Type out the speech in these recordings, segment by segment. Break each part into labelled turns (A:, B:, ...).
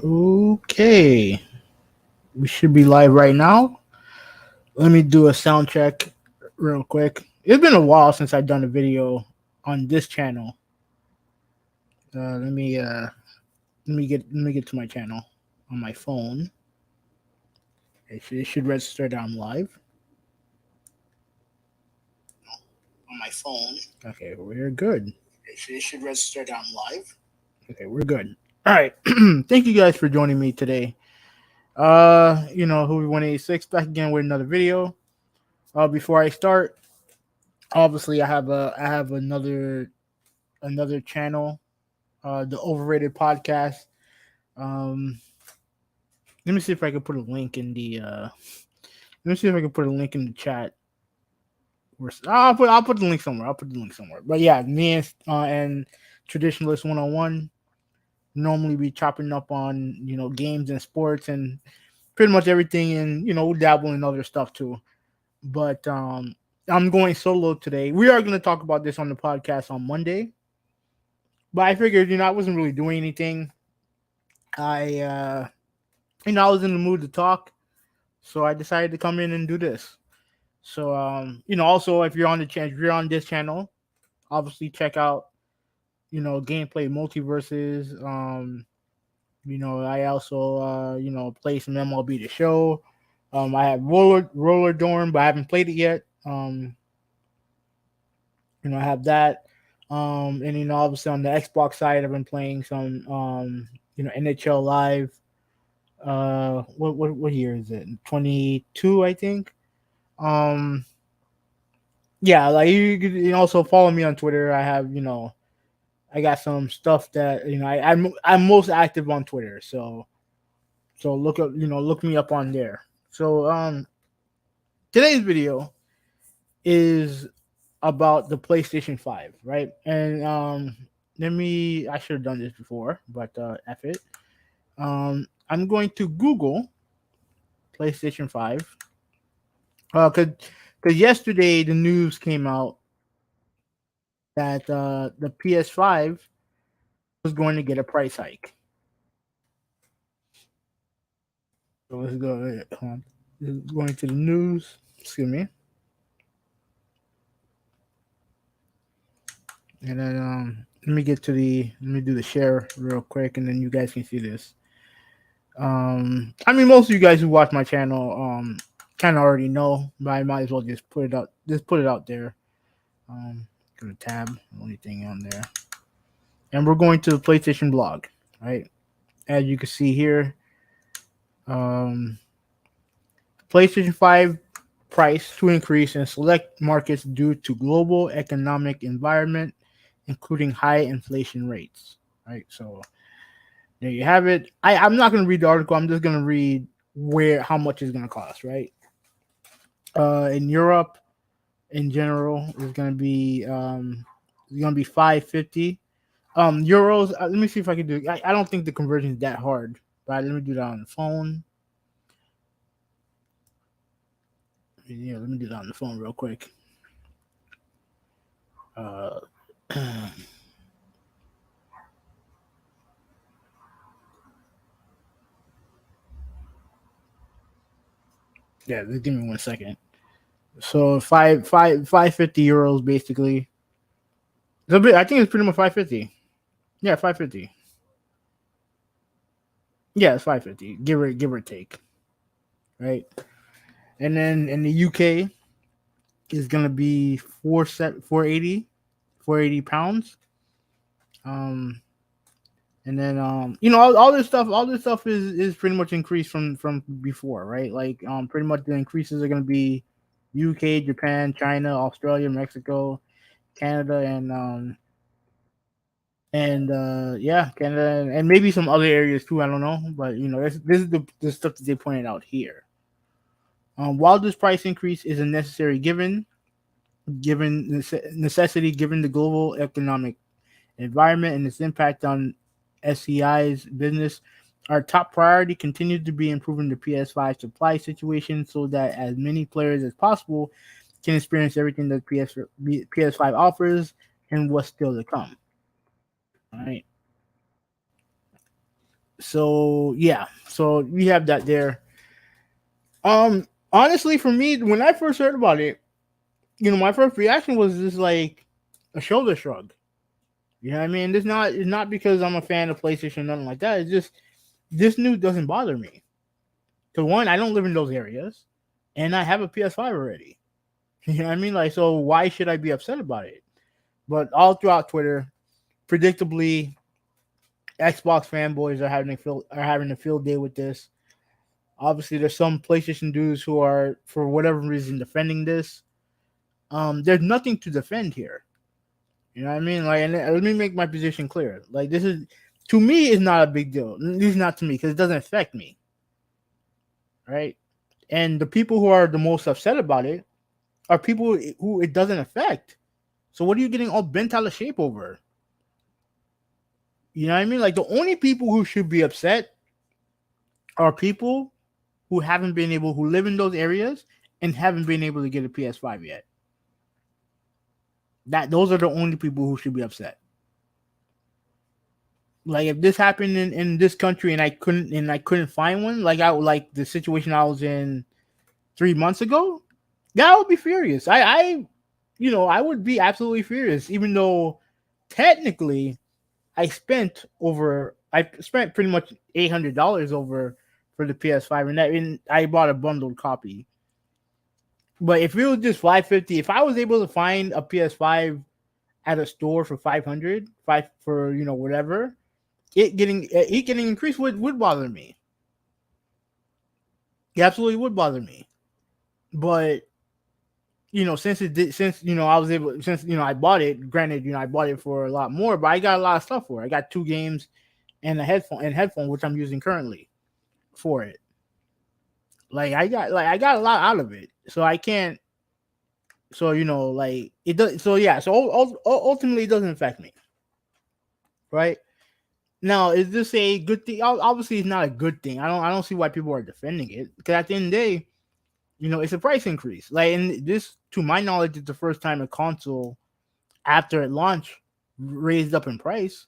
A: Okay, we should be live right now. Let me do a sound check real quick. It's been a while since I've done a video on this channel. Uh, let me uh, let me get to my channel on my phone. It should register that I'm live on my phone. Okay, we're good. It should register that I'm live. Okay, we're good. All right. Thank you guys for joining me today. Who 186 back again with another video. Before I start, obviously I have another channel, the Overrated Podcast. Um, let me see if I can put a link in the let me see if I can put a link in the chat. I'll put the link somewhere. I'll put the link somewhere. But yeah, me and Traditionalist 101 normally be chopping up on games and sports and pretty much everything, and we dabble in other stuff too. But I'm going solo today. We are going to talk about this on the podcast on Monday. But I figured, I wasn't really doing anything. I was in the mood to talk, so I decided to come in and do this. So, also if you're on if you're on this channel, obviously check out, gameplay multiverses. I also, play some MLB The Show. I have Roller Dorm, but I haven't played it yet. I have that. And obviously on the Xbox side, I've been playing some, NHL Live. What year is it? 22, I think. Um, yeah, like you can also follow me on Twitter. I have, I got some stuff that I'm most active on Twitter. So look me up on there. So today's video is about the PlayStation 5, right? And I should have done this before, but F it. I'm going to Google PlayStation 5. Cause yesterday the news came out that the PS5 was going to get a price hike. So let's go. Hold on. Going to the news. Excuse me. And then let me do the share real quick, and then you guys can see this. I mean, most of you guys who watch my channel kind of already know, but I might as well just put it out. Just put it out there. Go to tab, only thing on there, and we're going to the PlayStation blog, right? As you can see here, um, PlayStation 5 price to increase in select markets due to global economic environment, including high inflation rates. Right, so there you have it. I'm not going to read the article. I'm just going to read how much it's going to cost. Right, in Europe, in general, it's going to be 550 euros. Let me see if I can do it. I don't think the conversion is that hard, but let me do that on the phone. Yeah, let me do that on the phone real quick. Uh, yeah, just give me 1 second. So 550 euros basically. It's a bit. I think it's pretty much 550. Yeah, 550. Yeah, it's 550. Give or take. Right, and then in the UK is gonna be 480 pounds. Um, and then all this stuff is pretty much increased from before, right? Like pretty much the increases are gonna be UK, Japan, China, Australia, Mexico, Canada, and yeah, Canada, and maybe some other areas too. I don't know, but this is the stuff that they pointed out here. While this price increase is a necessary given necessity, given the global economic environment and its impact on SCI's business, our top priority continues to be improving the PS5 supply situation so that as many players as possible can experience everything that PS5 offers, and what's still to come. All right. So yeah, so we have that there. Honestly, for me, when I first heard about it, my first reaction was just like a shoulder shrug. You know what I mean? It's not because I'm a fan of PlayStation or nothing like that. It's just this news doesn't bother me. Because one, I don't live in those areas, and I have a PS5 already. You know what I mean? Like, so why should I be upset about it? But all throughout Twitter, predictably, Xbox fanboys are having a field day with this. Obviously, there's some PlayStation dudes who are, for whatever reason, defending this. There's nothing to defend here. You know what I mean? Like, and let me make my position clear. Like, this is, to me, is not a big deal. At least not to me, because it doesn't affect me, right? And the people who are the most upset about it are people who it doesn't affect. So what are you getting all bent out of shape over? You know what I mean? Like, the only people who should be upset are people who live in those areas and haven't been able to get a PS5 yet. Those are the only people who should be upset. Like, if this happened in this country and I couldn't find one, like the situation I was in 3 months ago, yeah, I would be furious. I would be absolutely furious, even though technically I spent pretty much $800 over for the PS5, and I bought a bundled copy. But if it was just 550, if I was able to find a PS5 at a store for 500, for whatever, it getting increased would bother me. It absolutely would bother me. But I was able, since I bought it. Granted, I bought it for a lot more, but I got a lot of stuff for it. I got two games and a headphone which I'm using currently for it. Like I got a lot out of it, so I can't. So like it does. So yeah. So ultimately, it doesn't affect me, right? Now, is this a good thing? Obviously, it's not a good thing. I don't see why people are defending it, because at the end of the day, it's a price increase. Like, and this, to my knowledge, is the first time a console after it launched raised up in price.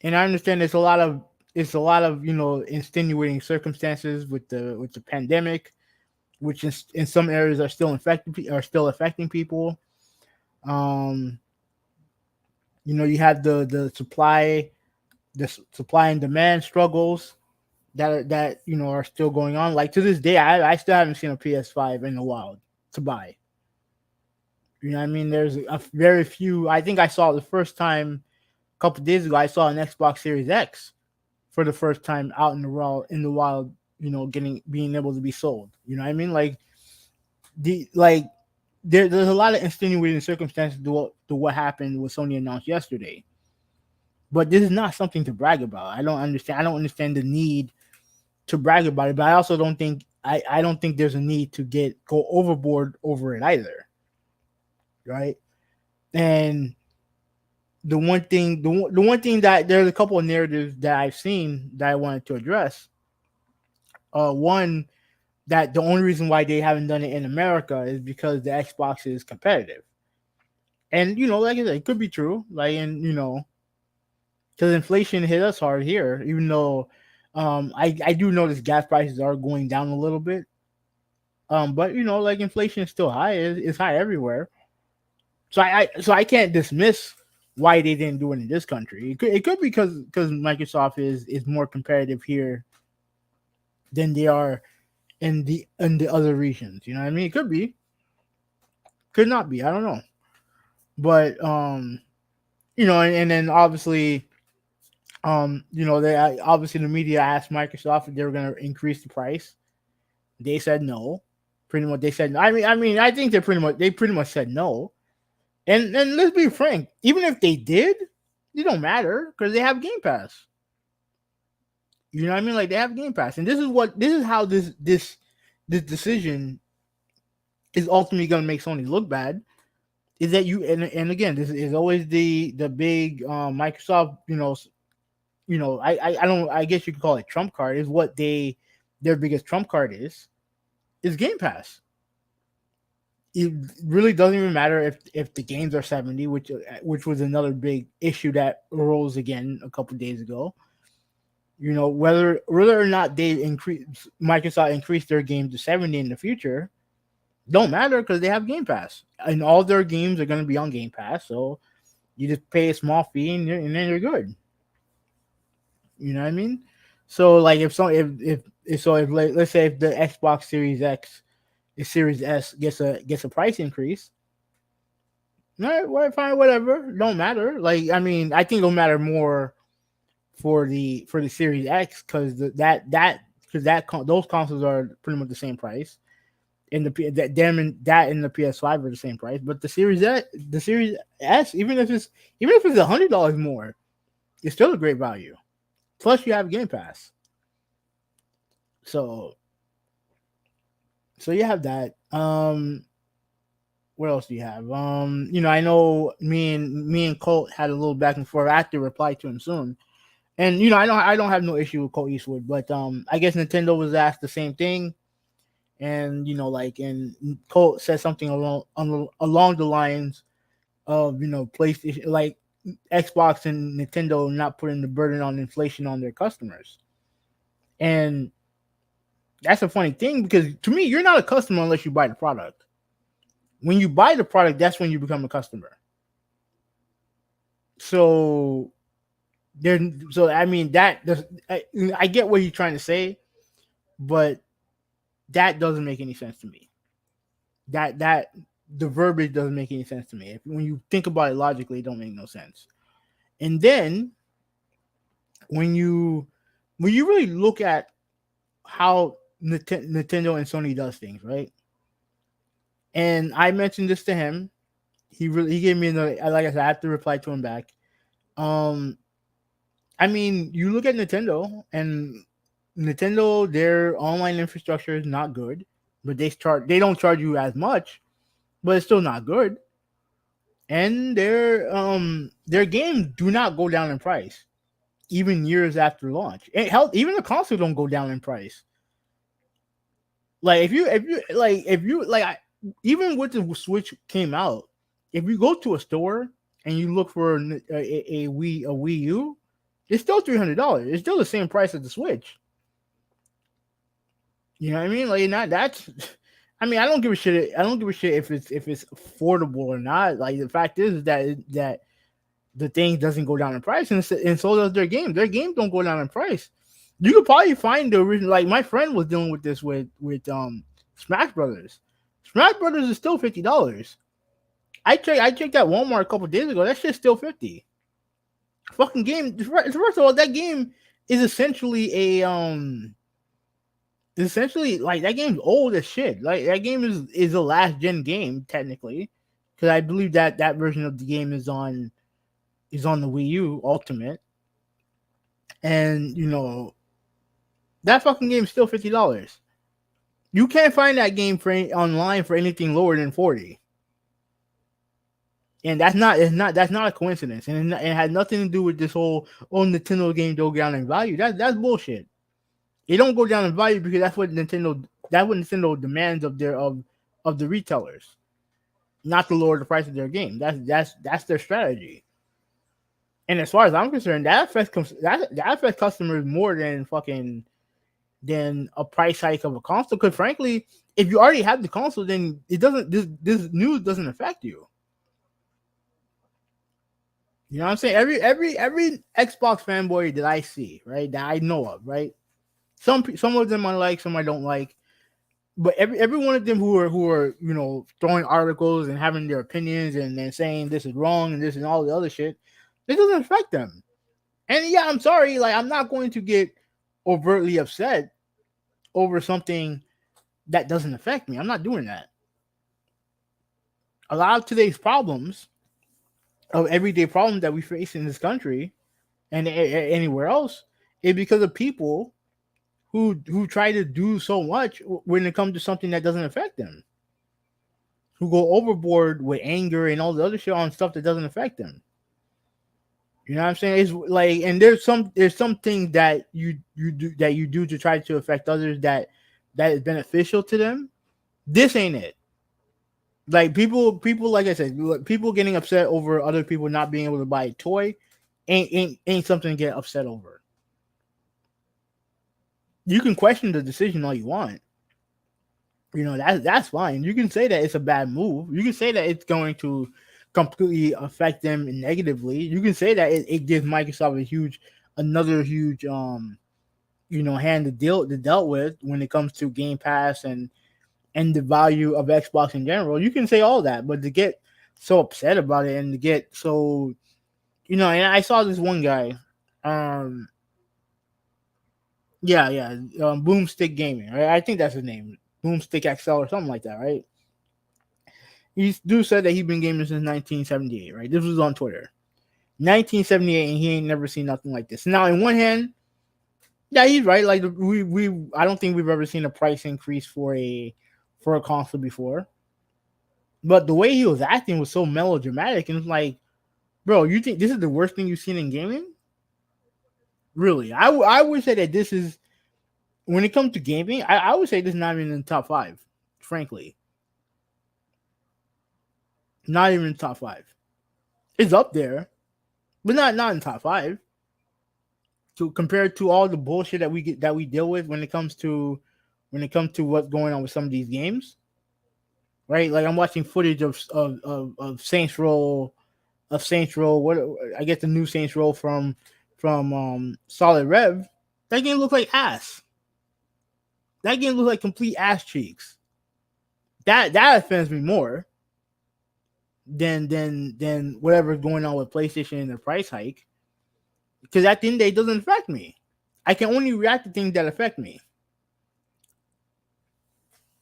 A: And I understand it's a lot of extenuating circumstances with the pandemic, which in some areas are still affecting people. Um, you have the supply and demand struggles that are still going on. Like, to this day, I still haven't seen a PS5 in the wild to buy. You know what I mean? There's a very few. I think I saw it the first time a couple days ago. I saw an Xbox Series X for the first time out in the wild. In the wild, being able to be sold. You know what I mean? Like, the like there's a lot of extenuating circumstances to what happened, what Sony announced yesterday. But this is not something to brag about. I don't understand the need to brag about it, but I don't think there's a need to go overboard over it either, right? And the one thing that there's a couple of narratives that I've seen that I wanted to address. One, that the only reason why they haven't done it in America is because the Xbox is competitive, and like I said, it could be true. Like, and because inflation hit us hard here, even though I do notice gas prices are going down a little bit. But like, inflation is still high. It's high everywhere. So I can't dismiss why they didn't do it in this country. It could be because Microsoft is more competitive here than they are in the other regions. You know what I mean? It could be, could not be. I don't know. But and then obviously, obviously the media asked Microsoft if they were going to increase the price. They said no. Pretty much, they said. I mean, I think they pretty much said no. And let's be frank, even if they did, it don't matter because they have Game Pass. You know what I mean? Like, they have Game Pass, and this is how this decision is ultimately going to make Sony look bad. Is that and again, this is always the big Microsoft. I guess you could call it trump card. Is what their biggest trump card is Game Pass. It really doesn't even matter if the games are 70, which was another big issue that arose again a couple days ago. Whether or not they increase Microsoft increase their game to 70 in the future, don't matter because they have Game Pass, and all their games are going to be on Game Pass. So you just pay a small fee, and then you're good. You know what I mean? So like if like, let's say if the Xbox Series X, the Series S gets a price increase, all right, well, fine, whatever, don't matter. Like I mean, I think it'll matter more for the Series X because those consoles are pretty much the same price. In the PS5 are the same price, but the Series S, even if it's $100 more, it's still a great value. Plus, you have Game Pass, so you have that. What else do you have? I know me and Colt had a little back and forth. I have to reply to him soon. And I don't have no issue with Colt Eastwood, but I guess Nintendo was asked the same thing, and and Colt said something along the lines of PlayStation, like Xbox and Nintendo not putting the burden on inflation on their customers, and that's a funny thing because to me, you're not a customer unless you buy the product. When you buy the product, that's when you become a customer. So there, so I mean I get what you're trying to say, but that doesn't make any sense to me. That the verbiage doesn't make any sense to me. When you think about it logically, it don't make no sense. And then when you really look at how Nintendo and Sony does things, right? And I mentioned this to him. He gave me another. Like I said, I have to reply to him back. Um, I mean, you look at Nintendo, and Nintendo, their online infrastructure is not good, but they don't charge you as much, but it's still not good. And their games do not go down in price, even years after launch. Hell, even the console don't go down in price. Like even with the Switch came out, if you go to a store and you look for a Wii U, it's still $300. It's still the same price as the Switch. You know what I mean? Like not that's. I mean, I don't give a shit. I don't give a shit if it's affordable or not. Like the fact is that the thing doesn't go down in price, and so does their game. Their game don't go down in price. You could probably find the original. Like my friend was dealing with this with Smash Brothers. Smash Brothers is still $50. I checked at Walmart a couple days ago. That shit's still 50. Fucking game. First of all, that game is essentially like that game's old as shit. Like that game is a last gen game technically, because I believe that version of the game is on the Wii U Ultimate, and that fucking game is still $50. You can't find that game online for anything lower than 40, and that's not a coincidence, and it had nothing to do with this whole Nintendo game go down in value. That's bullshit. It don't go down in value because that's what Nintendo demands of the retailers, not to lower the price of their game. That's their strategy. And as far as I'm concerned, that affects customers more than a price hike of a console. Because frankly, if you already have the console, then it doesn't. This news doesn't affect you. You know what I'm saying? Every Xbox fanboy that I see, right, that I know of, right. Some of them I like, some I don't like. But every one of them who are throwing articles and having their opinions and then saying this is wrong and this and all the other shit, it doesn't affect them. And yeah, I'm sorry, like I'm not going to get overtly upset over something that doesn't affect me. I'm not doing that. A lot of today's problems, of everyday problems that we face in this country and anywhere else, is because of people who try to do so much when it comes to something that doesn't affect them, who go overboard with anger and all the other shit on stuff that doesn't affect them. You know what I'm saying? It's like, and there's some things that you do to try to affect others that is beneficial to them. This ain't it. Like people like I said, people getting upset over other people not being able to buy a toy ain't something to get upset over. You can question the decision all you want. That's fine. You can say that it's a bad move. You can say that it's going to completely affect them negatively. You can say that it gives Microsoft another huge hand to dealt with when it comes to Game Pass and the value of Xbox in general. You can say all that, but to get so upset about it and to get so and I saw this one guy, um, yeah, Boomstick Gaming, right? I think that's his name, Boomstick XL or something like that, right? He dude said that he's been gaming since 1978, right? This was on Twitter, 1978, and he ain't never seen nothing like this. Now, in one hand, yeah, he's right. Like I don't think we've ever seen a price increase for a console before. But the way he was acting was so melodramatic, and it's like, bro, you think this is the worst thing you've seen in gaming? Really? I would say that this is when it comes to gaming. I would say this is not even in the top five. Frankly, not even in the top five. It's up there, but not in top five. So compared to all the bullshit that we deal with when it comes to what's going on with some of these games, right? Like I'm watching footage of Saints Row, What I guess the new Saints Row from Solid Rev. That game looks like ass. That game looks like complete ass cheeks. That offends me more than whatever's going on with PlayStation and the price hike. Because at the end of the day, it doesn't affect me. I can only react to things that affect me.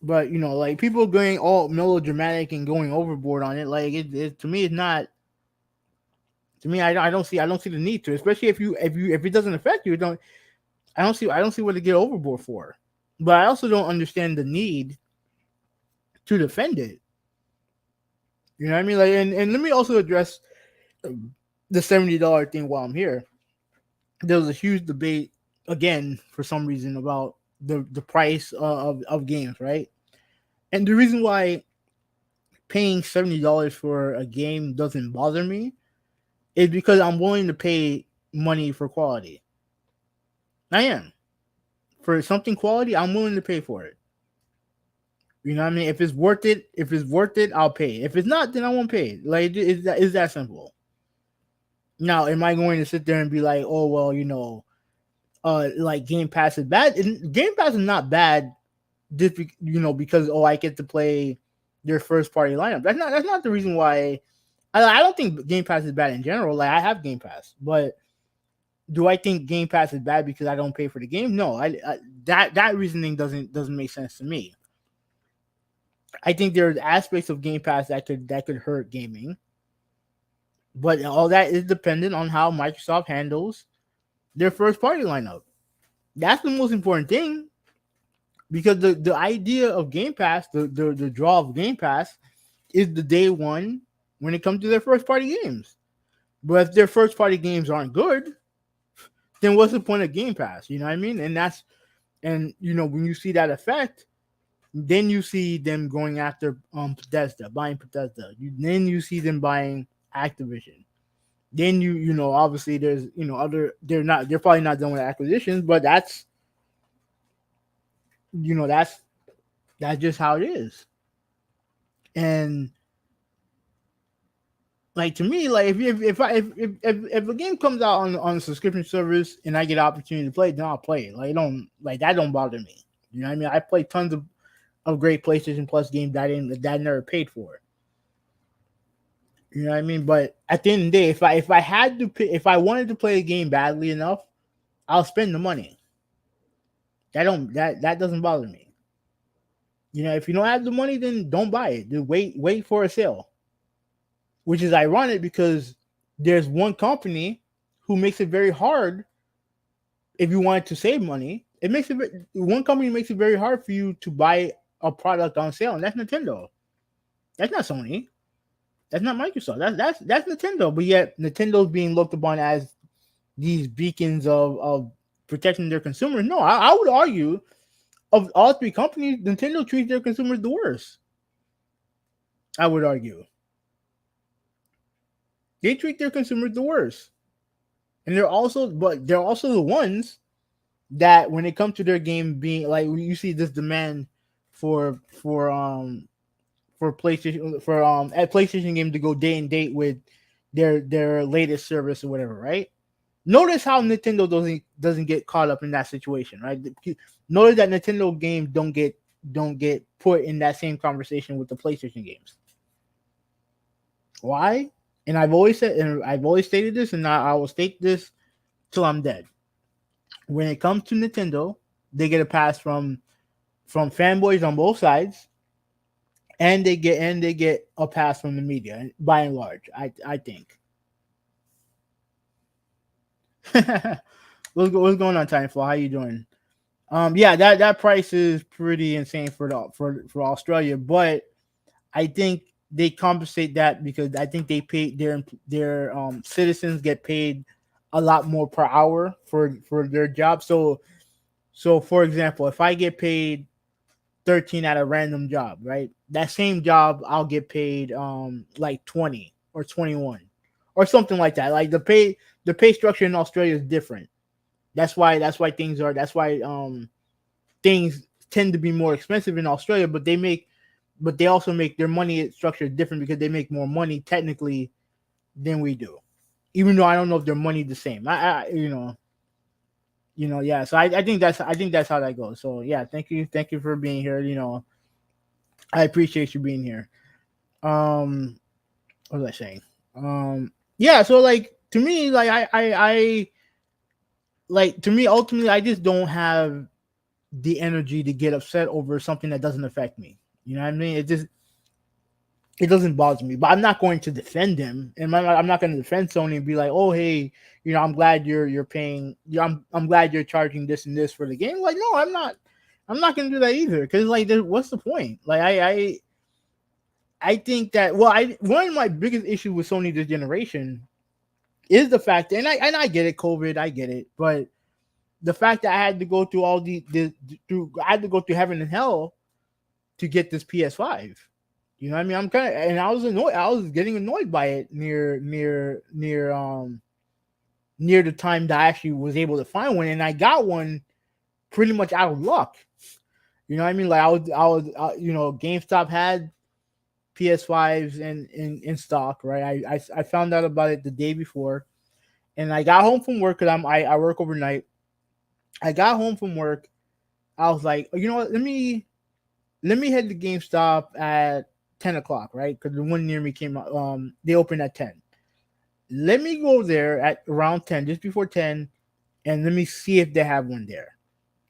A: But like people going all melodramatic and going overboard on it, like to me, it's not. To me, I don't see the need to, especially if it doesn't affect you. I don't see what to get overboard for. But I also don't understand the need to defend it. You know what I mean? Like, and let me also address the $70 thing while I'm here. There was a huge debate again for some reason about the price of games, right? And the reason why paying $70 for a game doesn't bother me is because I'm willing to pay money for quality. I am. For something quality, I'm willing to pay for it. You know what I mean? If it's worth it, I'll pay. If it's not, then I won't pay. Like it's that simple. Now, am I going to sit there and be like, oh well, like Game Pass is bad? Game Pass is not bad, just because I get to play their first party lineup. That's not the reason why. I don't think Game Pass is bad in general. Like I have Game Pass, but do I think Game Pass is bad because I don't pay for the game? No, that reasoning doesn't make sense to me. I think there's aspects of Game Pass that could hurt gaming, but all that is dependent on how Microsoft handles their first party lineup. That's the most important thing because the idea of Game Pass, the draw of Game Pass, is the day one when it comes to their first party games. But if their first party games aren't good, then what's the point of Game Pass? You know what I mean? And when you see that effect, then you see them going after Bethesda, buying Bethesda. Then you see them buying Activision. Then obviously there's they're probably not done with acquisitions, but that's just how it is. And like to me, like if a game comes out on a subscription service and I get an opportunity to play it, then I'll play it. Like that don't bother me. You know what I mean? I play tons of great PlayStation Plus games that I never paid for. You know what I mean? But at the end of the day, if I had to pay, if I wanted to play a game badly enough, I'll spend the money. That doesn't bother me. If you don't have the money, then don't buy it. Just wait for a sale. Which is ironic because there's one company who makes it very hard if you wanted to save money. One company makes it very hard for you to buy a product on sale, and that's Nintendo. That's not Sony. That's not Microsoft. That's Nintendo. But yet Nintendo's being looked upon as these beacons of protecting their consumers. No, I would argue of all three companies, Nintendo treats their consumers the worst. I would argue. They treat their consumers the worst. And they're also the ones that when it comes to their game being like when you see this demand for for um for PlayStation for at PlayStation game to go day and date with their latest service or whatever, right? Notice how Nintendo doesn't get caught up in that situation, right? Notice that Nintendo games don't get put in that same conversation with the PlayStation games. Why? And I've always stated this, and I will state this till I'm dead. When it comes to Nintendo, they get a pass from fanboys on both sides, and they get a pass from the media by and large. I think. What's going on, Timefall? How you doing? Yeah, that price is pretty insane for Australia, but I think they compensate that because I think they pay their citizens get paid a lot more per hour for their job. So for example, if I get paid 13 at a random job, right? That same job I'll get paid like 20 or 21 or something like that. Like the pay structure in Australia is different. That's why things tend to be more expensive in Australia, but they also make their money structure different because they make more money technically than we do. Even though I don't know if their money the same. Yeah. So I think that's how that goes. So yeah, thank you for being here. I appreciate you being here. Um, what was I saying? Yeah. So like to me, like I like to me ultimately, I just don't have the energy to get upset over something that doesn't affect me. You know what I mean? It doesn't bother me, but I'm not going to defend him, and I'm not going to defend Sony and be like, oh hey, I'm glad you're paying. I'm glad you're charging this and this for the game. Like, no, I'm not. I'm not going to do that either because like, what's the point? Like, I think that one of my biggest issues with Sony this generation is the fact, and I get it, COVID, I get it, but the fact that I had to go through all through I had to go through heaven and hell to get this PS5. You know what I mean? I'm kind of, and I was annoyed. I was getting annoyed by it near the time that I actually was able to find one, and I got one pretty much out of luck. You know what I mean? Like GameStop had PS5s in stock, right? I found out about it the day before, and I got home from work because I work overnight. I got home from work. I was like, you know what? Let me head to GameStop at 10 o'clock, right? Because the one near me came out. They opened at 10. Let me go there at around 10, just before 10, and let me see if they have one there.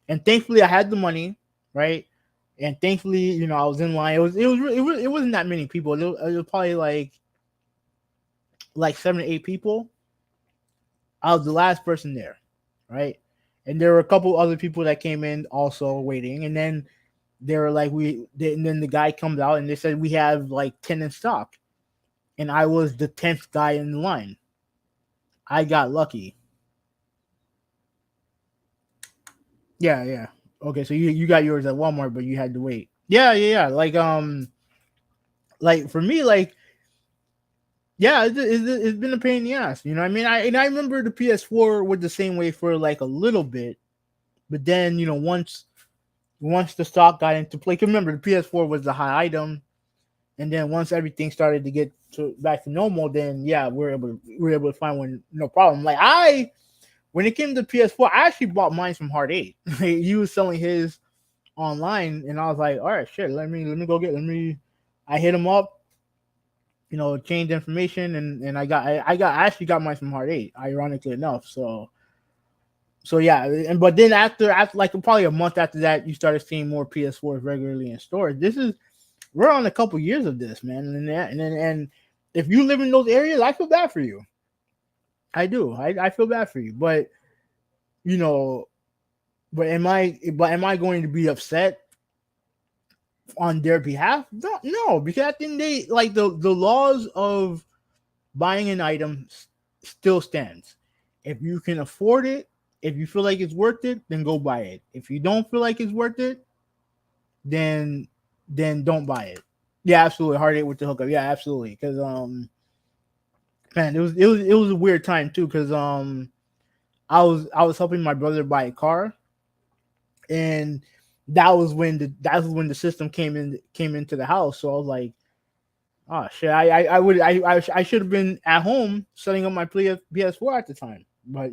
A: And thankfully, I had the money, right? And thankfully, I was in line. It wasn't that many people. It was probably like 7 or 8 people. I was the last person there, right? And there were a couple other people that came in also waiting, and then they were like, and then the guy comes out and they said we have like 10 in stock, and I was the 10th guy in the line. I got lucky. Yeah, yeah. Okay, so you got yours at Walmart, but you had to wait. Yeah, yeah, yeah. Like for me, like yeah, it's been a pain in the ass. You know what I mean? I remember the PS4 was the same way for like a little bit, but then once the stock got into play, 'cause remember the PS4 was the high item, and then once everything started to get back to normal, then yeah, we are able to find one no problem. Like when it came to PS4, I actually bought mine from Hard Eight. He was selling his online, and I was like, all right, shit, let me go get let me. I hit him up, changed information, and I actually got mine from Hard Eight, ironically enough. So yeah, and but then after like probably a month after that, you started seeing more PS4s regularly in stores. We're on a couple years of this, man, and if you live in those areas, I feel bad for you. I do. I feel bad for you, but you know, but am I going to be upset on their behalf? No, because at the end of the day, like the laws of buying an item still stands. If you can afford it, if you feel like it's worth it, then go buy it. If you don't feel like it's worth it, then don't buy it. Yeah, absolutely. Hard Eight with the hookup. Yeah, absolutely. Because man, it was a weird time too. Because I was helping my brother buy a car, and that was when the system came into the house. So I was like, oh shit, I should have been at home setting up my PS4 at the time, but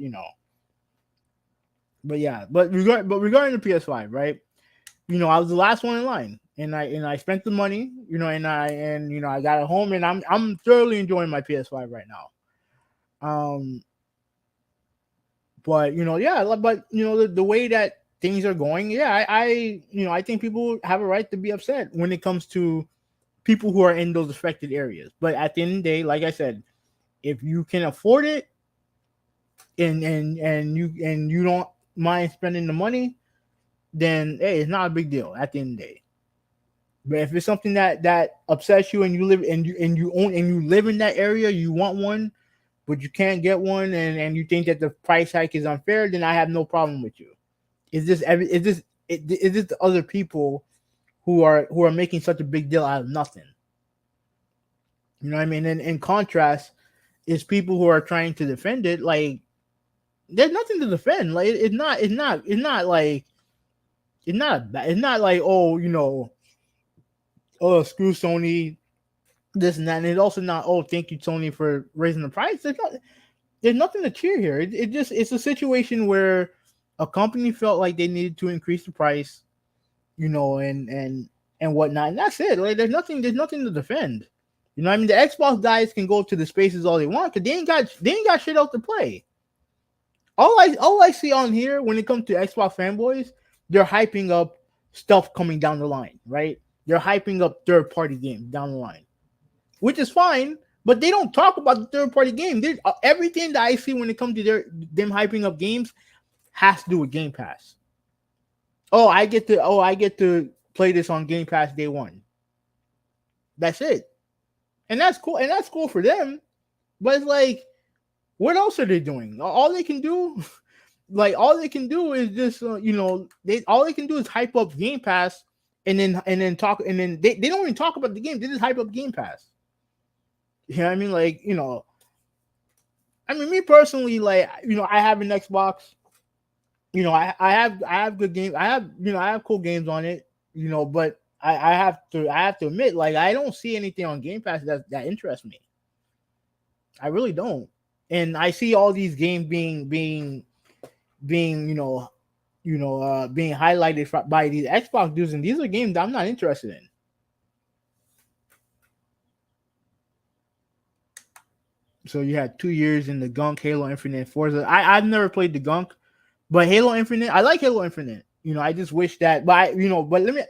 A: yeah, but regarding the PS5, right? I was the last one in line, and I spent the money, and I got it home, and I'm thoroughly enjoying my PS5 right now. Um, but yeah, but the way that things are going, yeah, I think people have a right to be upset when it comes to people who are in those affected areas. But at the end of the day, like I said, if you can afford it and you don't mind spending the money, then hey, it's not a big deal at the end of the day. But if it's something that upsets you and you live and you own and you live in that area, you want one, but you can't get one, and you think that the price hike is unfair, then I have no problem with you. Is this the other people who are making such a big deal out of nothing? You know what I mean? And in contrast, is people who are trying to defend it. Like, there's nothing to defend. Like, it's not like it's not like, oh, oh, screw Sony, this and that. And it's also not, oh, thank you, Sony, for raising the price. There's nothing to cheer here. It's a situation where a company felt like they needed to increase the price, and whatnot, and that's it. Like, there's nothing to defend. You know what I mean? The Xbox guys can go to the spaces all they want because they ain't got shit else to play. All I see on here when it comes to Xbox fanboys, they're hyping up stuff coming down the line, right? They're hyping up third party games down the line, which is fine. But they don't talk about the third party game. Everything that I see when it comes to them hyping up games has to do with Game Pass. I get to play this on Game Pass day one. That's it. And that's cool. And that's cool for them. But it's like, what else are they doing? All they can do, all they can do is just, all they can do is hype up Game Pass, and then talk, and then they don't even talk about the game. They just hype up Game Pass. You know what I mean? Me personally, I have an Xbox. I have good games. I have cool games on it. But I have to admit, I don't see anything on Game Pass that interests me. I really don't. And I see all these games being being highlighted by these Xbox dudes, and these are games that I'm not interested in. So you had 2 years in the Gunk, Halo Infinite, Forza. I've never played the Gunk, but Halo Infinite, I like Halo Infinite. I just wish that, but let me,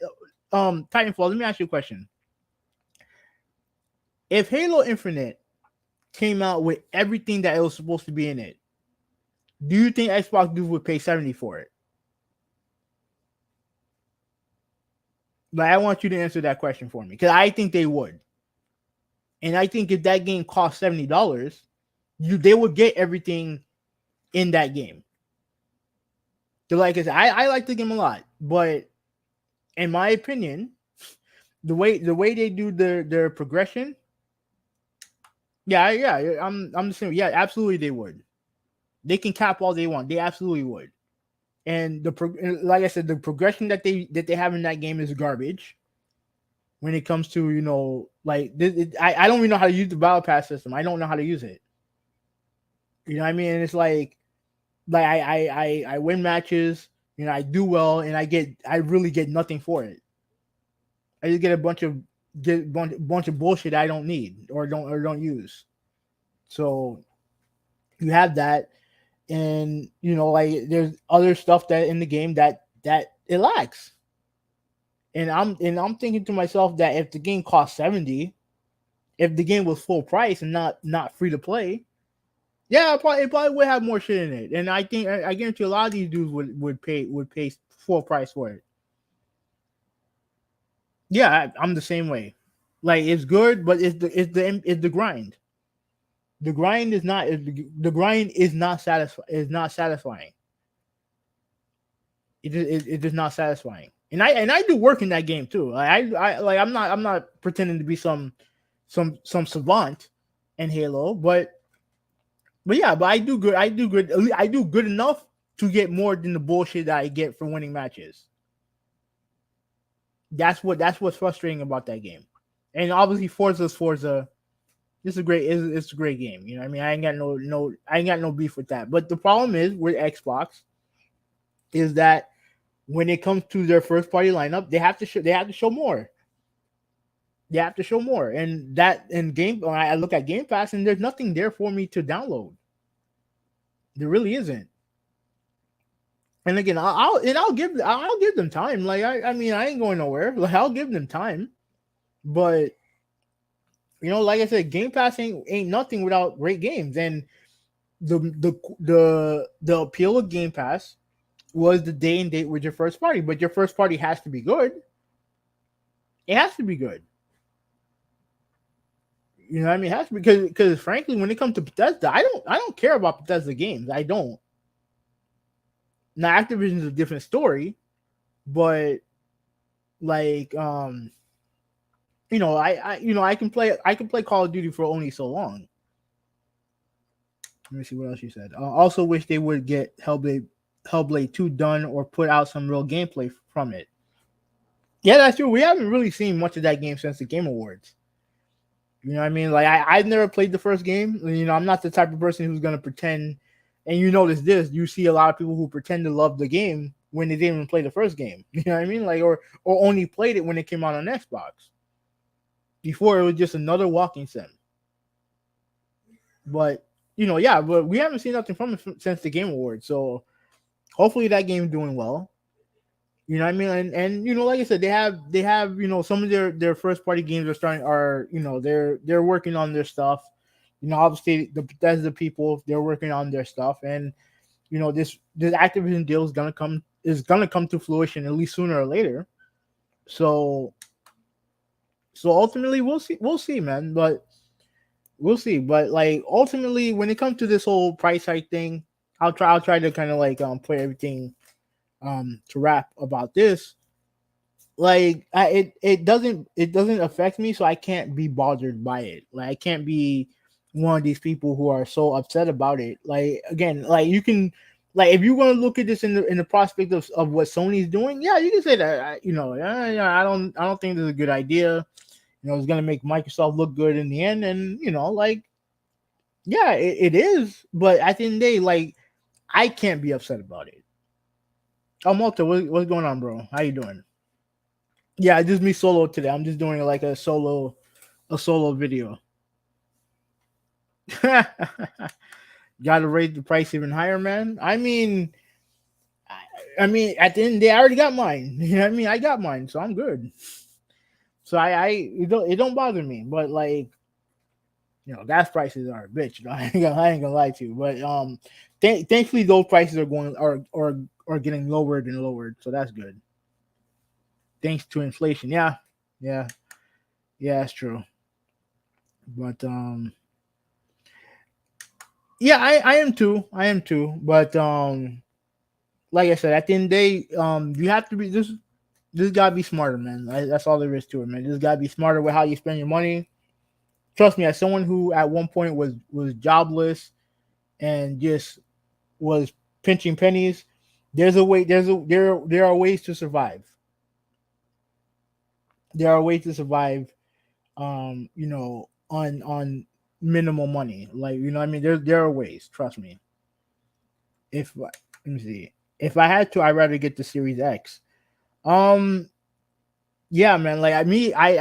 A: Titanfall. Let me ask you a question. If Halo Infinite came out with everything that it was supposed to be in it, do you think Xbox dudes would pay $70 for it? I want you to answer that question for me, because I think they would. And I think if that game cost $70, they would get everything in that game. So like I said, I like the game a lot, but in my opinion, the way they do their progression, yeah, I'm the same. Yeah, absolutely they would. They can cap all they want. They absolutely would. And like I said, the progression that they have in that game is garbage. When it comes to I don't even know how to use the battle pass system. I don't know how to use it. You know what I mean? And it's like I win matches. I do well, and I really get nothing for it. I just get a bunch of bullshit I don't need or don't use. So you have that, and there's other stuff that in the game that it lacks. And I'm thinking to myself that if the game cost $70, if the game was full price and not free to play, yeah, it probably would have more shit in it. And I guarantee a lot of these dudes would pay full price for it. Yeah, I'm the same way. It's good, but it's the grind. The grind is not satisfying. It is not satisfying. And I do work in that game too. I'm not pretending to be some savant in Halo, but I do good. I do good enough to get more than the bullshit that I get from winning matches. That's what's frustrating about that game. And obviously Forza. It's a great game. You know, what I mean, I ain't got no beef with that. But the problem is with Xbox is that when it comes to their first party lineup, they have to show more. They have to show more, and that in game. When I look at Game Pass, and there's nothing there for me to download. There really isn't. And again, I'll give them time. Like I mean, I ain't going nowhere. Like I'll give them time, but like I said, Game Pass ain't nothing without great games. And the appeal of Game Pass was the day and date with your first party, but your first party has to be good. It has to be good. You know what I mean? It has to be because frankly, when it comes to Bethesda, I don't care about Bethesda games. I don't. Now Activision is a different story, but like I can play Call of Duty for only so long. Let me see what else you said. Also wish they would get Hellblade 2 done or put out some real gameplay from it. Yeah, that's true. We haven't really seen much of that game since the Game Awards. You know what I mean? Like I've never played the first game. You know, I'm not the type of person who's gonna pretend. And you notice this, you see a lot of people who pretend to love the game when they didn't even play the first game. You know what I mean? Like or only played it when it came out on Xbox. Before it was just another walking sim. But but we haven't seen nothing from it since the Game Awards. So hopefully that game's doing well. You know what I mean? And like I said, they have some of their first party games they're working on their stuff. Obviously the Bethesda people, they're working on their stuff, and this Activision deal is gonna come to fruition at least sooner or later. So ultimately we'll see, man. But we'll see. But like ultimately, when it comes to this whole price hike thing, I'll try to kind of like put everything to wrap about this. Like it doesn't affect me, so I can't be bothered by it. Like I can't be one of these people who are so upset about it. Like again, like you can, like if you want to look at this in the prospect of what Sony's doing, yeah, you can say that. I don't think this is a good idea. It's gonna make Microsoft look good in the end, and like yeah, it is. But at the end of the day, like I can't be upset about it. Oh, Malta, what's going on, bro? How you doing? Yeah, just me solo today. I'm just doing like a solo video. Gotta raise the price even higher, man. I mean, at the end of the day, I already got mine. You know what I mean? I got mine, so I'm good. So it don't bother me. But like, gas prices are a bitch. I ain't gonna lie to you. But thankfully those prices are going are getting lowered and lowered, so that's good. Thanks to inflation. Yeah, that's true. But yeah, I am too. But like I said, at the end of the day, you have to be this gotta be smarter, man. That's all there is to it, man. Just gotta be smarter with how you spend your money. Trust me, as someone who at one point was jobless and just was pinching pennies, there are ways to survive. There are ways to survive on minimal money. Like, I mean, there are ways, trust me. Let me see. If I had to, I'd rather get the Series X. Yeah, man. Like I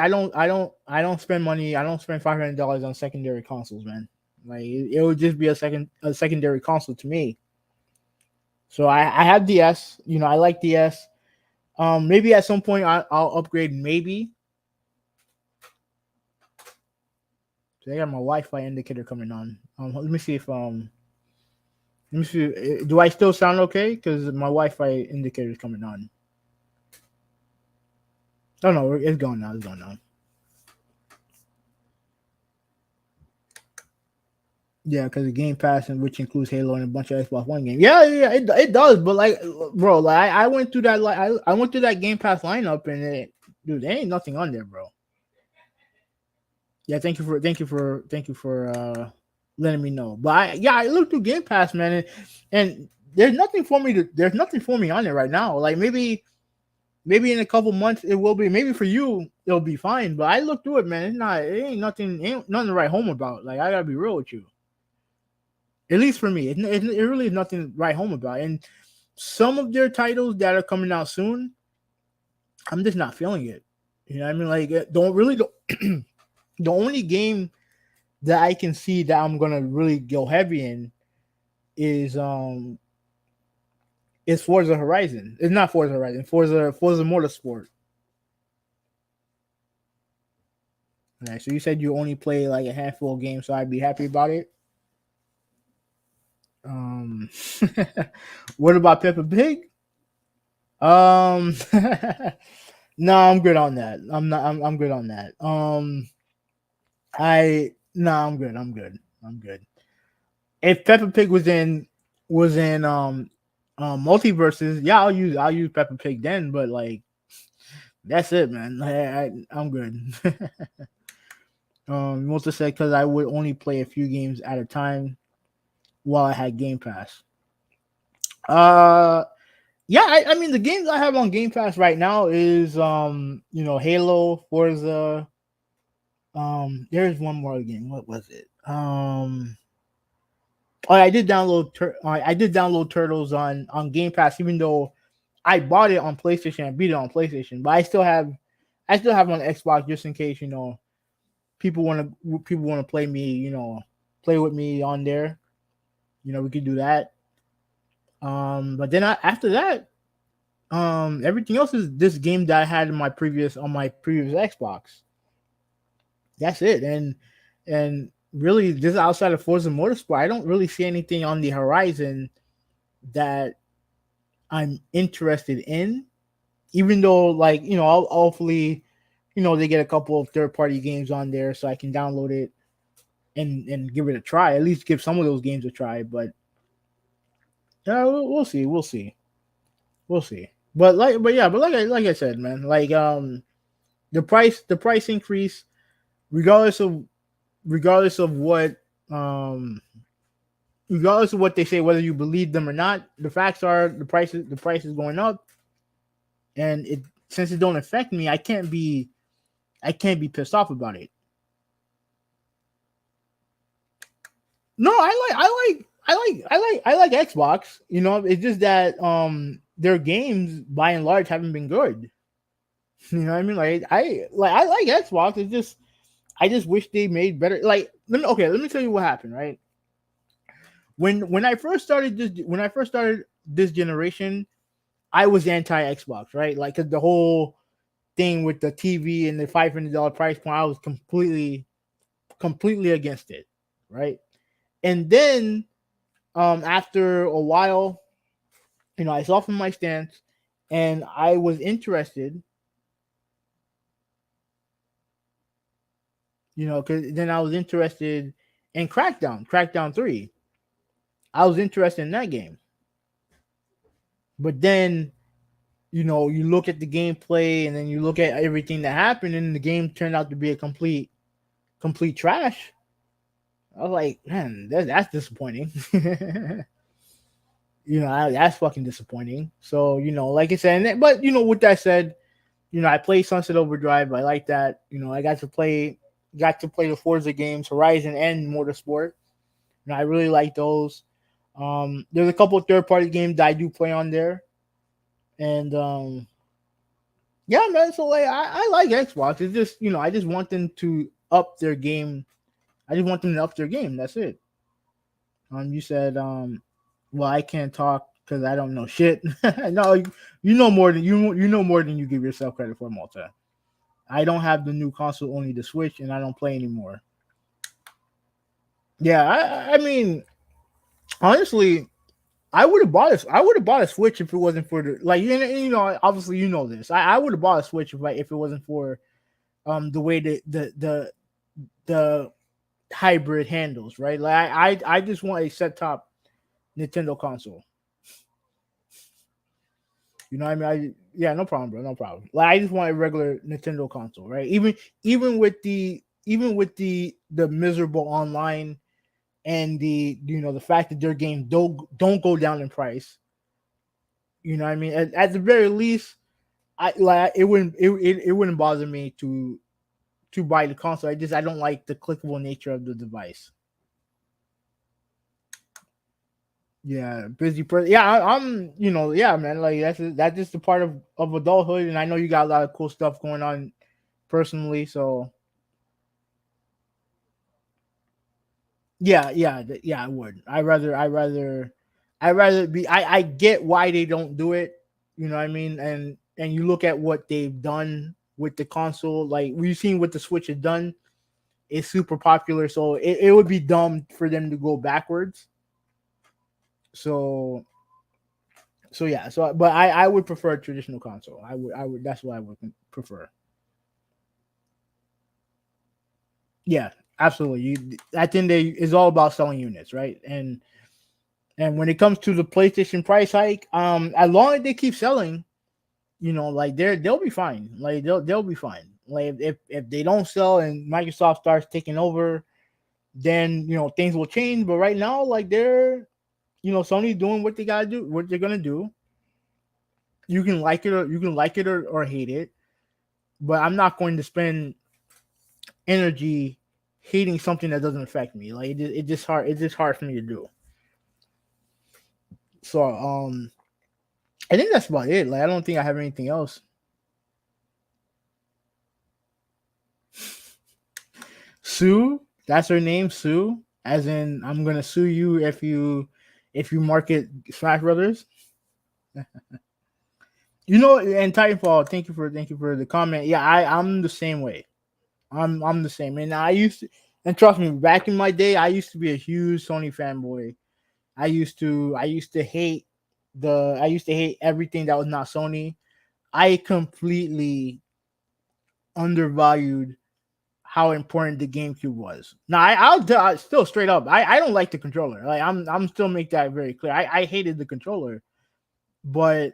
A: don't spend money. I don't spend $500 on secondary consoles, man. Like it would just be a secondary console to me. So I have the S. I like the S. Maybe at some point I'll upgrade. Maybe. So I got my Wi-Fi indicator coming on. Let me see. Do I still sound okay? Because my Wi-Fi indicator is coming on. Oh no, it's going now. It's going now. Yeah, because the Game Pass, which includes Halo and a bunch of Xbox One games. Yeah, it does. But like, bro, like I went through that. Like I went through that Game Pass lineup, and dude, there ain't nothing on there, bro. Yeah, thank you for letting me know. But I looked through Game Pass, man, and there's nothing for me to there's nothing for me on it right now. Like maybe in a couple months it will be. Maybe for you it'll be fine. But I looked through it, man. It's not. It ain't nothing to write home about. Like I gotta be real with you. At least for me, it really is nothing to write home about. And some of their titles that are coming out soon, I'm just not feeling it. You know what I mean? Like the only game that I can see that I'm gonna really go heavy in is Forza Horizon. It's not Forza Horizon. Forza Motorsport. All right, so you said you only play like a handful of games, so I'd be happy about it. Um, what about Peppa Pig? Um, no, I'm good on that. I'm not. I'm good on that. I no, I'm good. I'm good. I'm good. If Peppa Pig was in multiverses, yeah, I'll use Peppa Pig then. But like that's it, man. I'm good. Mostly said because I would only play a few games at a time while I had Game Pass. Uh, yeah, I mean the games I have on Game Pass right now is Halo, Forza. There's one more game. What was it? Oh, I did download Turtles on Game Pass, even though I bought it on PlayStation and beat it on PlayStation. But I still have it on Xbox just in case people want to play me. Play with me on there. We could do that. But then after that, everything else is this game that I had in my previous Xbox. That's it. And really, just outside of Forza Motorsport, I don't really see anything on the horizon that I'm interested in. Even though, like, hopefully, they get a couple of third party games on there so I can download it and give it a try. At least give some of those games a try. But yeah, we'll see. We'll see. We'll see. But like I said, man, like the price increase, regardless of regardless of what um regardless of what they say, whether you believe them or not, the facts are the price is going up, and it since it don't affect me, I can't be pissed off about it. No, I like Xbox. It's just that their games by and large haven't been good. You know what I mean? I like Xbox. It's just I just wish they made better. Like let me tell you what happened. Right when I first started this generation, I was anti Xbox. Right, like 'cause the whole thing with the TV and the $500 price point, I was completely against it. Right, and then after a while, I softened my stance, and I was interested. Because then I was interested in Crackdown 3. I was interested in that game, but then you look at the gameplay, and then you look at everything that happened, and the game turned out to be a complete trash. I was like, man, that's disappointing. That's fucking disappointing. So like I said, but with that said, I play Sunset Overdrive. I like that. I got to play the Forza games, Horizon and Motorsport. I really like those. There's a couple of third party games that I do play on there, and yeah, man. So like, I like Xbox. It's just I just want them to up their game. I just want them to up their game. That's it. You said well, I can't talk because I don't know shit. No, you know more than you know more than you give yourself credit for, Malta. I don't have the new console, only the Switch, and I don't play anymore. Yeah, I mean, honestly, I would have bought a Switch if it wasn't for the like obviously this. I would have bought a Switch if it wasn't for the way that the hybrid handles, right? Like I just want a set top Nintendo console. You know what I mean? Yeah, no problem, bro. No problem. Like I just want a regular Nintendo console, right? Even with the miserable online and the fact that their games don't go down in price. You know what I mean? At the very least, I like it wouldn't bother me to buy the console. I don't like the clickable nature of the device. Yeah, busy person. Yeah, I'm. Yeah, man. Like that's just a part of adulthood, and I know you got a lot of cool stuff going on personally. So yeah. I would. I rather be. I get why they don't do it. You know what I mean? And you look at what they've done with the console. Like we've seen what the Switch has done. It's super popular, so it would be dumb for them to go backwards. So yeah. So but I would prefer a traditional console. I would. That's what I would prefer. Yeah, absolutely. At the end of the day, it's all about selling units, right? And when it comes to the PlayStation price hike, as long as they keep selling, like they'll be fine. Like they'll be fine. Like if they don't sell and Microsoft starts taking over, then things will change. But right now, like Sony doing what they gotta do, what they're gonna do. You can like it or hate it, but I'm not going to spend energy hating something that doesn't affect me. Like it's just hard for me to do. So I think that's about it. Like I don't think I have anything else. Sue, that's her name, Sue. As in, I'm gonna sue you if you market Smash Brothers. And Titanfall. Thank you for the comment. Yeah, I'm the same way. I'm the same, and and trust me, back in my day, I used to be a huge Sony fanboy. I used to hate everything that was not Sony. I completely undervalued how important the GameCube was. Now I still straight up. I don't like the controller. Like I'm still make that very clear. I hated the controller, but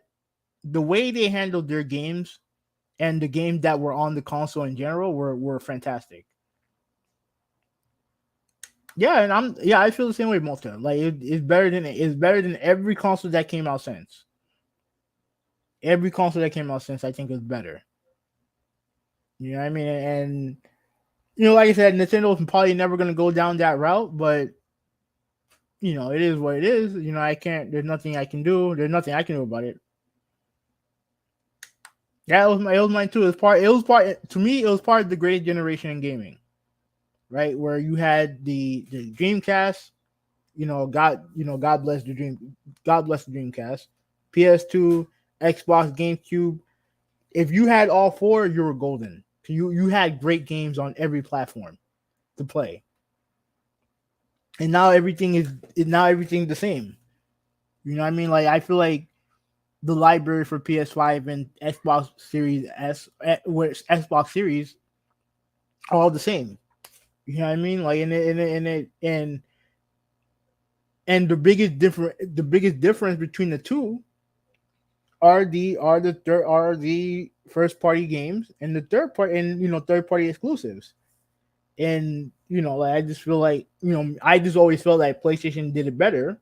A: the way they handled their games and the games that were on the console in general were fantastic. Yeah, and I feel the same way, Malta. Like it's better than every console that came out since. Every console that came out since I think is better. You know what I mean? And like I said, Nintendo's probably never gonna go down that route, but it is what it is. I can't. There's nothing I can do. There's nothing I can do about it. Yeah, it was mine too. It was part to me. It was part of the greatest generation in gaming, right? Where you had the Dreamcast. God bless God bless the Dreamcast. PS2, Xbox, GameCube. If you had all four, you were golden. You had great games on every platform to play, and now everything the same. You know what I mean? Like I feel like the library for PS5 and Xbox Series S, with Xbox Series, are all the same. You know what I mean? Like and the biggest difference between the two are the first party games and the third party exclusives. And like I just feel like I just always felt like PlayStation did it better,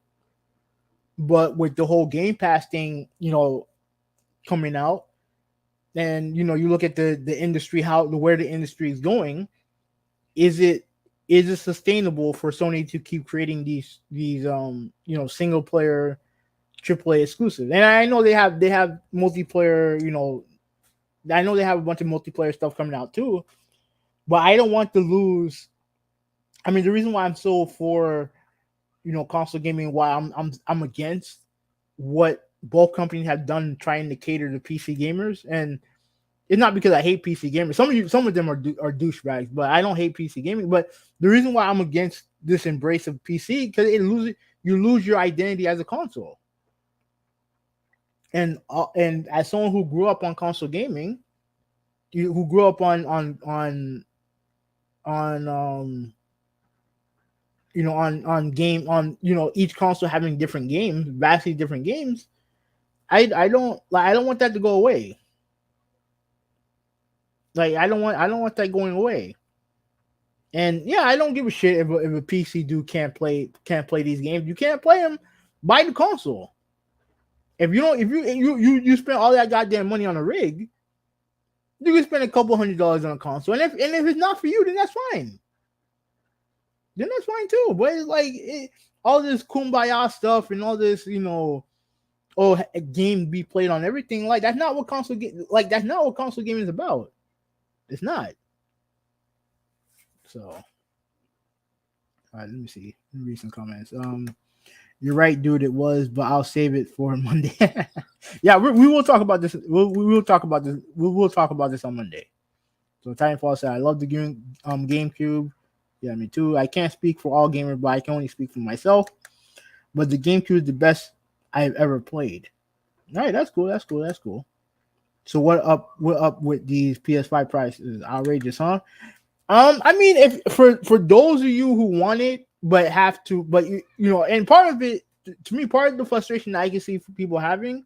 A: but with the whole Game Pass thing, coming out, and you look at the industry, where the industry is going. Is it is it sustainable for Sony to keep creating these single player AAA exclusives? And I know they have multiplayer. I know they have a bunch of multiplayer stuff coming out too, but I don't want to lose. I mean, the reason why I'm so for console gaming, why I'm against what both companies have done trying to cater to PC gamers. And it's not because I hate PC gamers. Some of them are douchebags, but I don't hate PC gaming. But the reason why I'm against this embrace of PC, because you lose your identity as a console. And as someone who grew up on console gaming, who grew up on on game on each console having different games, vastly different games. I don't want that to go away. Like I don't want that going away. And yeah, I don't give a shit if a PC dude can't play these games. You can't play them. Buy the console. If you don't, if you spend all that goddamn money on a rig, you can spend a couple $100 on a console. And if it's not for you, then that's fine. Then that's fine too. But it's like all this kumbaya stuff and all this, a game be played on everything. Like that's not what that's not what console gaming is about. It's not. So, all right, let me see. Let me read some comments. You're right, dude. It was, but I'll save it for Monday. Yeah, we will talk about this. We will talk about this. We will talk about this on Monday. So Titanfall said, "I love the GameCube. Yeah, me too. I can't speak for all gamers, but I can only speak for myself. But the GameCube is the best I've ever played. All right, that's cool. That's cool. That's cool. So what up? What up with these PS5 prices? Outrageous, huh? I mean, if for those of you who want it but have to, but and part of it, to me, part of the frustration that I can see for people having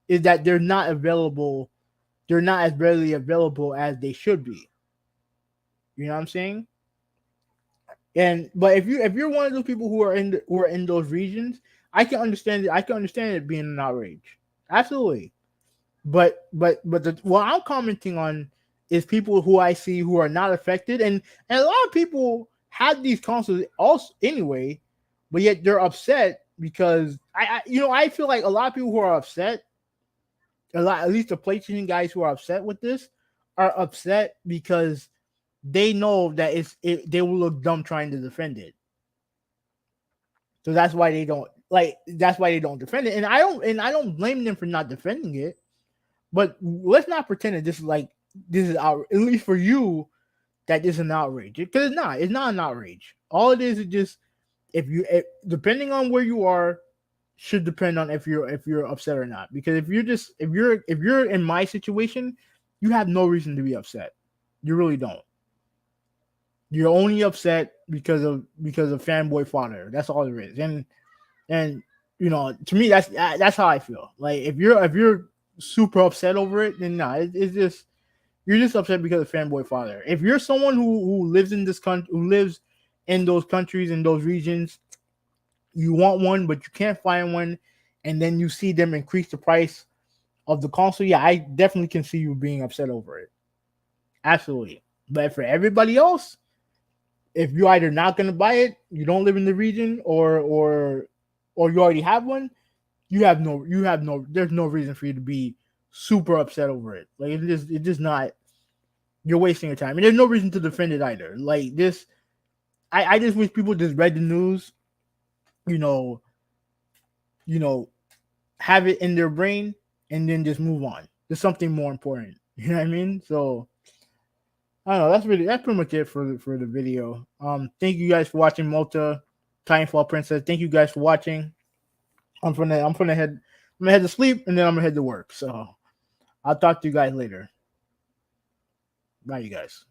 A: is that they're not available. They're not as readily available as they should be. You know what I'm saying? But if you're one of those people who are in those regions, I can understand it. I can understand it being an outrage. Absolutely. But what I'm commenting on is people who I see who are not affected, and a lot of people have these consoles also anyway, but yet they're upset because I feel like a lot of people who are upset, at least the PlayStation guys who are upset with this, are upset because they know that they will look dumb trying to defend it. So that's why they don't defend it, and I don't blame them for not defending it. But let's not pretend that this is at least for you, that this is an outrage, because it's not an outrage. All it is just depending on where you are, should depend on if you're upset or not. Because if you're in my situation, you have no reason to be upset. You really don't. You're only upset because of fanboy fodder. That's all there is. And to me, that's how I feel. Like if you're super upset over it, then no, it's just you're just upset because of fanboy father. If you're someone who lives in this country, who lives in those countries, in those regions, you want one but you can't find one, and then you see them increase the price of the console, yeah, I definitely can see you being upset over it. Absolutely. But for everybody else, if you're either not going to buy it, you don't live in the region, or you already have one, there's no reason for you to be super upset over it. Like it's just not. You're wasting your time, and there's no reason to defend it either. Like this, I just wish people just read the news, you know, have it in their brain, and then just move on. There's something more important. You know what I mean? So I don't know. That's pretty much it for the video. Thank you guys for watching, Malta, Titanfall Princess. Thank you guys for watching. I'm gonna head to sleep, and then I'm gonna head to work. So I'll talk to you guys later. Bye, you guys.